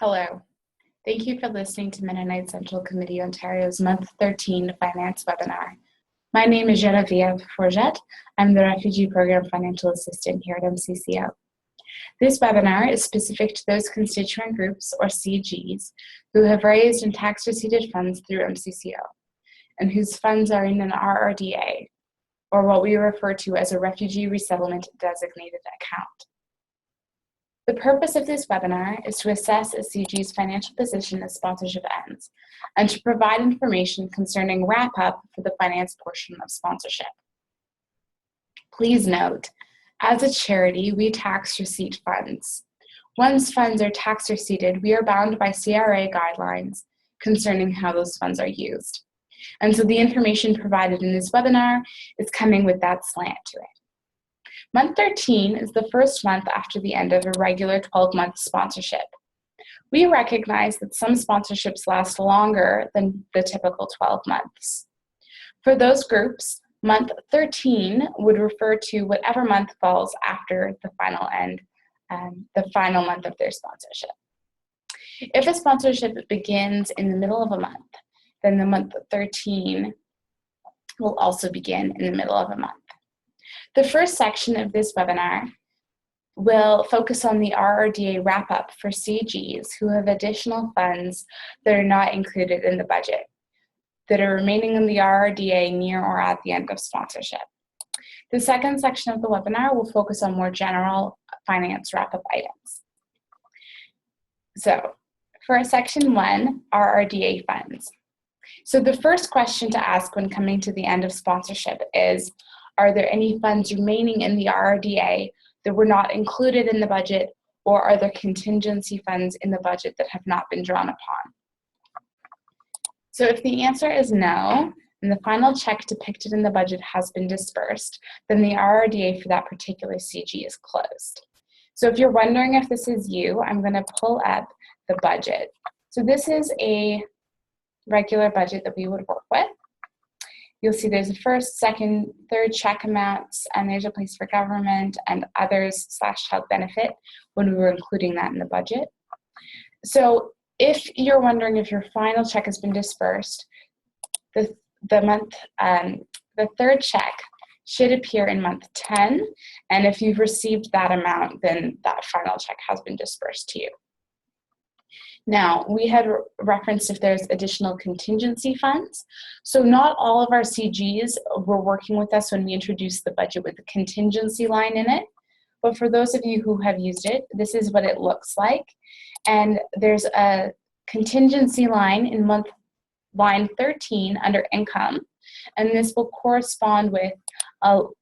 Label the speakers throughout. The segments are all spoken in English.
Speaker 1: Hello. Thank you for listening to Mennonite Central Committee Ontario's Month 13 Finance webinar. My name is Geneviève Forget. I'm the Refugee Program Financial Assistant here at MCCO. This webinar is specific to those constituent groups, or CGs, who have raised and tax-receipted funds through MCCO, and whose funds are in an RDA, or what we refer to as a Refugee Resettlement Designated Account. The purpose of this webinar is to assess a CG's financial position as sponsorship ends, and to provide information concerning wrap-up for the finance portion of sponsorship. Please note, as a charity, we tax receipt funds. Once funds are tax receipted, we are bound by CRA guidelines concerning how those funds are used. And so the information provided in this webinar is coming with that slant to it. Month 13 is the first month after the end of a regular 12-month sponsorship. We recognize that some sponsorships last longer than the typical 12 months. For those groups, month 13 would refer to whatever month falls after the final month of their sponsorship. If a sponsorship begins in the middle of a month, then the month 13 will also begin in the middle of a month. The first section of this webinar will focus on the RDA wrap-up for CGs who have additional funds that are not included in the budget, that are remaining in the RDA near or at the end of sponsorship. The second section of the webinar will focus on more general finance wrap-up items. So, for section 1, RDA funds. So the first question to ask when coming to the end of sponsorship is, are there any funds remaining in the RDA that were not included in the budget, or are there contingency funds in the budget that have not been drawn upon? So if the answer is no, and the final check depicted in the budget has been dispersed, then the RDA for that particular CG is closed. So if you're wondering if this is you, I'm going to pull up the budget. So this is a regular budget that we would work with. You'll see there's a first, second, third check amounts, and there's a place for government and others / child benefit when we were including that in the budget. So if you're wondering if your final check has been dispersed, the third check should appear in month 10, and if you've received that amount, then that final check has been dispersed to you. Now, we had referenced if there's additional contingency funds. So not all of our CGs were working with us when we introduced the budget with the contingency line in it. But for those of you who have used it, this is what it looks like. And there's a contingency line in line 13 under income. And this will correspond with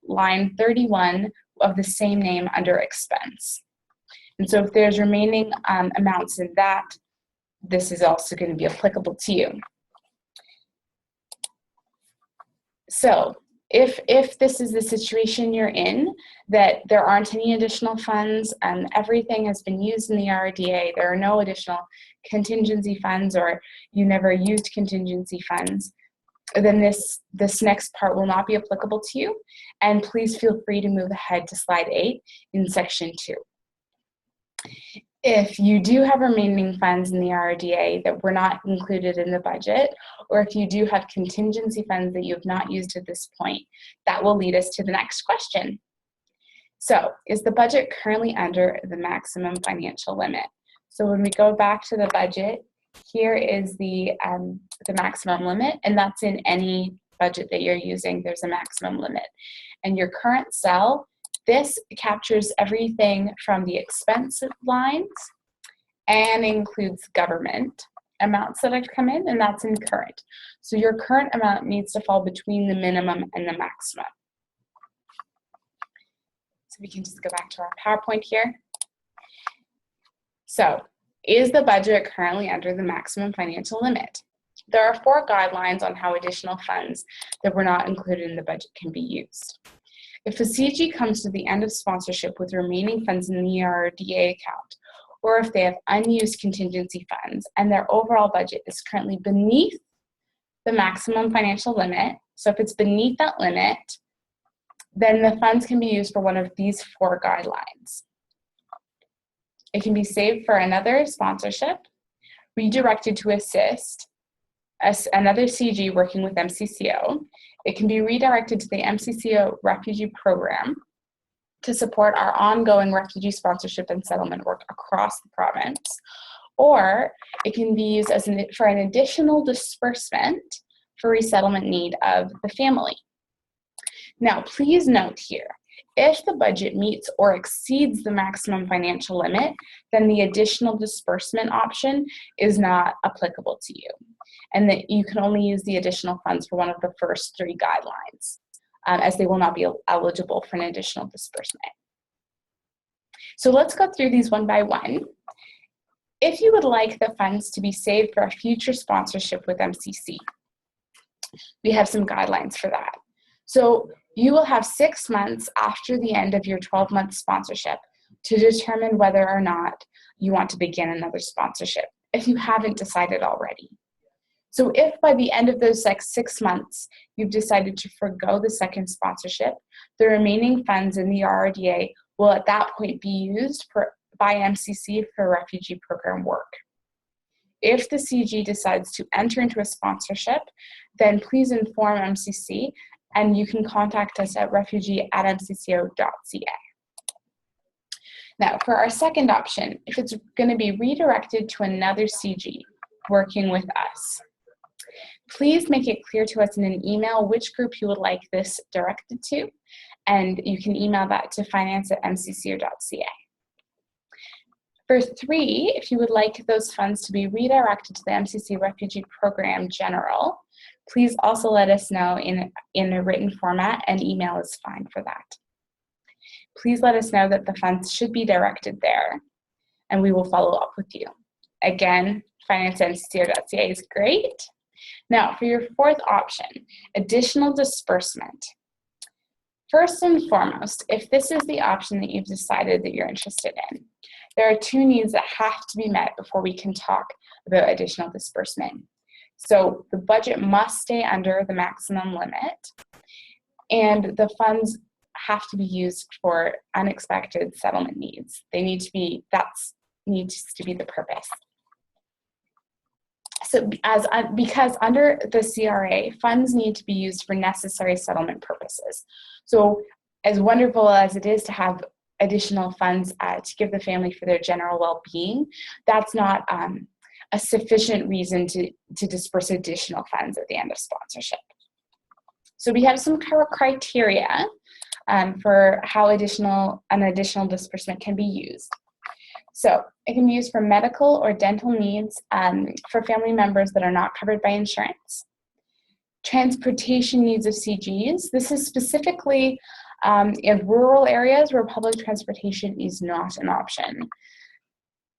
Speaker 1: line 31 of the same name under expense. And so if there's remaining amounts in that, this is also going to be applicable to you. So if this is the situation you're in, that there aren't any additional funds and everything has been used in the RDA, there are no additional contingency funds, or you never used contingency funds, then this next part will not be applicable to you. And please feel free to move ahead to slide 8 in section 2. If you do have remaining funds in the RDA that were not included in the budget, or if you do have contingency funds that you have not used at this point, that will lead us to the next question. So, is the budget currently under the maximum financial limit? So when we go back to the budget, here is the maximum limit, and that's in any budget that you're using, there's a maximum limit. And your current cell, this captures everything from the expense lines and includes government amounts that have come in, and that's in current. So your current amount needs to fall between the minimum and the maximum. So we can just go back to our PowerPoint here. So, is the budget currently under the maximum financial limit? There are 4 guidelines on how additional funds that were not included in the budget can be used. If a CG comes to the end of sponsorship with remaining funds in the RDA account, or if they have unused contingency funds and their overall budget is currently beneath the maximum financial limit, so if it's beneath that limit, then the funds can be used for one of these 4 guidelines. It can be saved for another sponsorship, redirected to assist another CG working with MCCO. It can be redirected to the MCCO refugee program to support our ongoing refugee sponsorship and settlement work across the province, or it can be used for an additional disbursement for resettlement need of the family. Now, please note here, if the budget meets or exceeds the maximum financial limit, then the additional disbursement option is not applicable to you, and that you can only use the additional funds for one of the first 3 guidelines, as they will not be eligible for an additional disbursement. So let's go through these one by one. If you would like the funds to be saved for a future sponsorship with MCC, we have some guidelines for that. So you will have 6 months after the end of your 12-month sponsorship to determine whether or not you want to begin another sponsorship, if you haven't decided already. So if by the end of those 6 months, you've decided to forgo the second sponsorship, the remaining funds in the RDA will at that point be used by MCC for refugee program work. If the CG decides to enter into a sponsorship, then please inform MCC, and you can contact us at refugee@mcco.ca. Now, for our second option, if it's going to be redirected to another CG working with us, please make it clear to us in an email which group you would like this directed to, and you can email that to finance@mcco.ca. For 3, if you would like those funds to be redirected to the MCC Refugee Program General, please also let us know in a written format, and email is fine for that. Please let us know that the funds should be directed there, and we will follow up with you. Again, finance@mcco.ca is great. Now, for your 4th option, additional disbursement. First and foremost, if this is the option that you've decided that you're interested in, there are 2 needs that have to be met before we can talk about additional disbursement. So the budget must stay under the maximum limit, and the funds have to be used for unexpected settlement needs. That needs to be the purpose. So because under the CRA, funds need to be used for necessary settlement purposes. So as wonderful as it is to have additional funds to give the family for their general well-being, that's not a sufficient reason to disperse additional funds at the end of sponsorship. So we have some criteria for how an additional disbursement can be used. So it can be used for medical or dental needs for family members that are not covered by insurance. Transportation needs of CGs. This is specifically in rural areas where public transportation is not an option.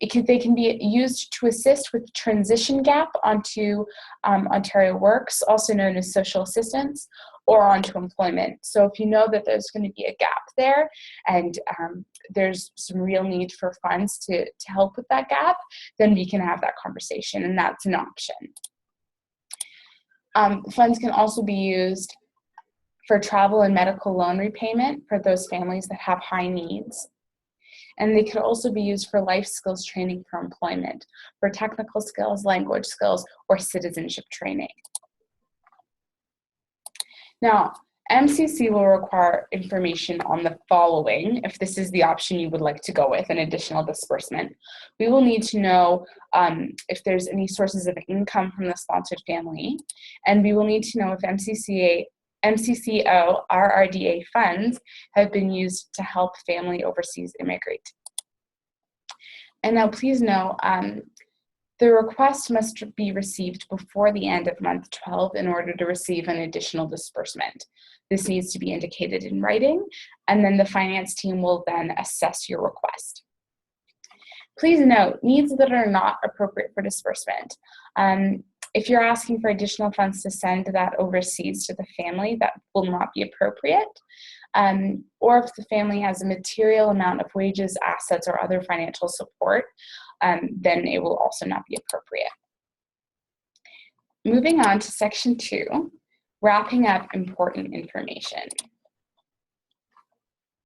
Speaker 1: They can be used to assist with transition gap onto Ontario Works, also known as social assistance, or onto employment. So if you know that there's going to be a gap there and there's some real need for funds to help with that gap, then we can have that conversation, and that's an option. Funds can also be used for travel and medical loan repayment for those families that have high needs. And they could also be used for life skills training for employment, for technical skills, language skills, or citizenship training. Now, MCC will require information on the following if this is the option you would like to go with, an additional disbursement. We will need to know if there's any sources of income from the sponsored family, and we will need to know if MCCO, RDA funds have been used to help family overseas immigrate. And now please know, the request must be received before the end of month 12 in order to receive an additional disbursement. This needs to be indicated in writing, and then the finance team will then assess your request. Please note, needs that are not appropriate for disbursement. If you're asking for additional funds to send that overseas to the family, that will not be appropriate. Or if the family has a material amount of wages, assets, or other financial support, then it will also not be appropriate. Moving on to section 2, wrapping up important information.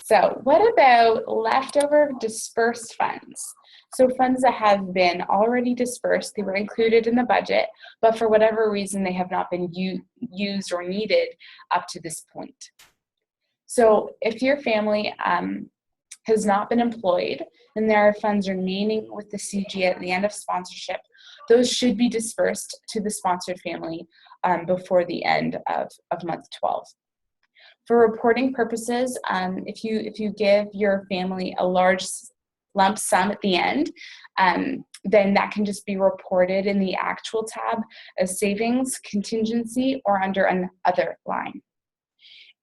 Speaker 1: So what about leftover dispersed funds? So funds that have been already dispersed, they were included in the budget, but for whatever reason, they have not been used or needed up to this point. So if your family has not been employed and there are funds remaining with the CG at the end of sponsorship, those should be dispersed to the sponsored family before the end of month 12. For reporting purposes, if you give your family a large lump sum at the end, then that can just be reported in the actual tab as savings, contingency, or under an other line.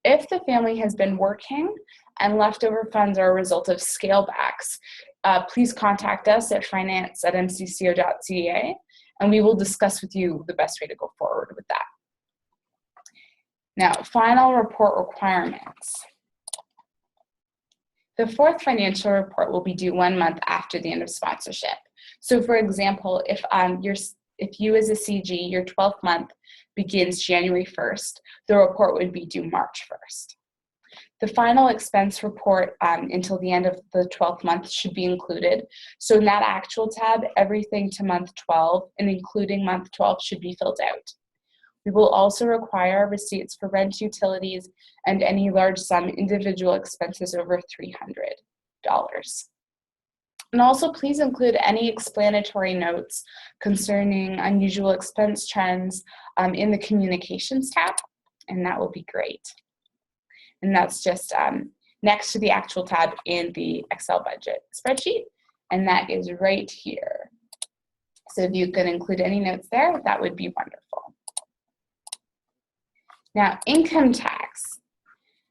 Speaker 1: If the family has been working and leftover funds are a result of scale backs, please contact us at finance@mcco.ca and we will discuss with you the best way to go forward with that. Now, final report requirements. The fourth financial report will be due 1 month after the end of sponsorship. So for example, if you as a CG, your 12th month begins January 1st, the report would be due March 1st. The final expense report until the end of the 12th month should be included. So in that actual tab, everything to month 12 and including month 12 should be filled out. We will also require receipts for rent, utilities, and any large sum individual expenses over $300. And also please include any explanatory notes concerning unusual expense trends in the communications tab, and that will be great. And that's just next to the actual tab in the Excel budget spreadsheet, and that is right here. So if you could include any notes there, that would be wonderful. Now, income tax.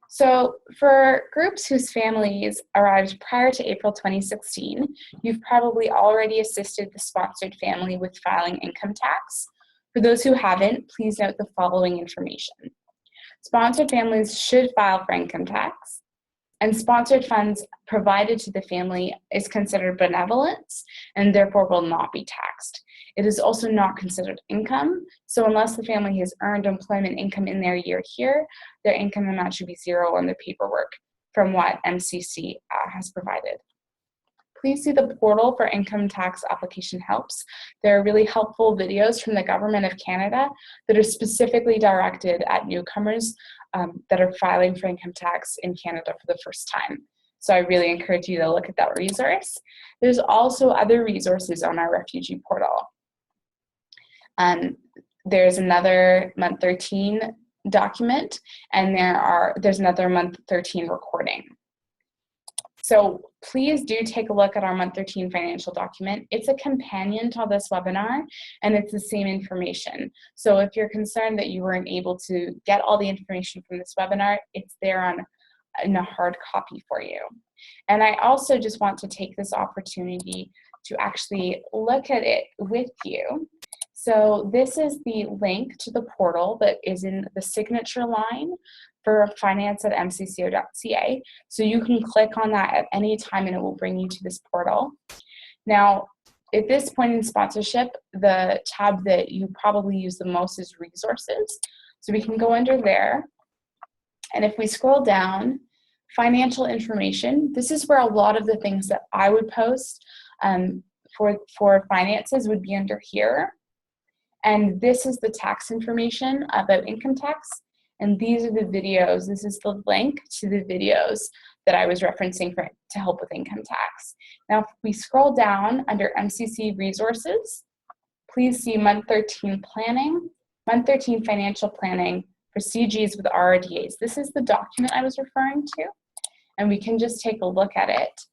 Speaker 1: So for groups whose families arrived prior to April 2016, you've probably already assisted the sponsored family with filing income tax. For those who haven't, please note the following information. Sponsored families should file for income tax, and sponsored funds provided to the family is considered benevolence and therefore will not be taxed. It is also not considered income, so unless the family has earned employment income in their year here, their income amount should be zero on the paperwork from what MCC has provided. Please see the portal for income tax application helps. There are really helpful videos from the Government of Canada that are specifically directed at newcomers that are filing for income tax in Canada for the first time. So I really encourage you to look at that resource. There's also other resources on our refugee portal. There's another month 13 document, and there's another month 13 recording. So please do take a look at our month 13 financial document. It's a companion to this webinar, and it's the same information. So if you're concerned that you weren't able to get all the information from this webinar, it's there in a hard copy for you. And I also just want to take this opportunity to actually look at it with you. So this is the link to the portal that is in the signature line for finance@mcco.ca. So you can click on that at any time and it will bring you to this portal. Now, at this point in sponsorship, the tab that you probably use the most is resources. So we can go under there. And if we scroll down, financial information, this is where a lot of the things that I would post for finances would be under here. And this is the tax information about income tax. And these are the videos. This is the link to the videos that I was referencing to help with income tax. Now, if we scroll down under MCC resources, please see month 13 planning, month 13 financial planning for CGs with RDAs. This is the document I was referring to. And we can just take a look at it.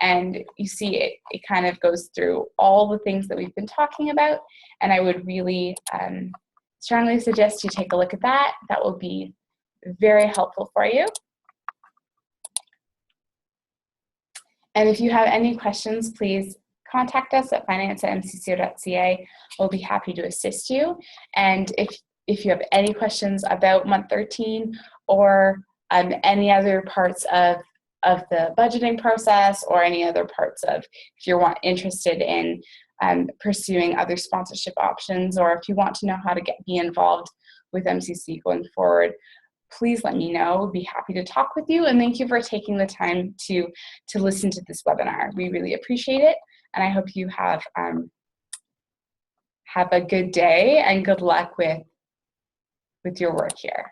Speaker 1: And you see it kind of goes through all the things that we've been talking about. And I would really strongly suggest you take a look at that. That will be very helpful for you. And if you have any questions, please contact us at finance@mcco.ca. We'll be happy to assist you. And if you have any questions about month 13 or any other parts of the budgeting process or any other parts of, if you're interested in pursuing other sponsorship options, or if you want to know how to be involved with MCC going forward, please let me know. We'd be happy to talk with you. And thank you for taking the time to listen to this webinar. We really appreciate it. And I hope you have a good day and good luck with your work here.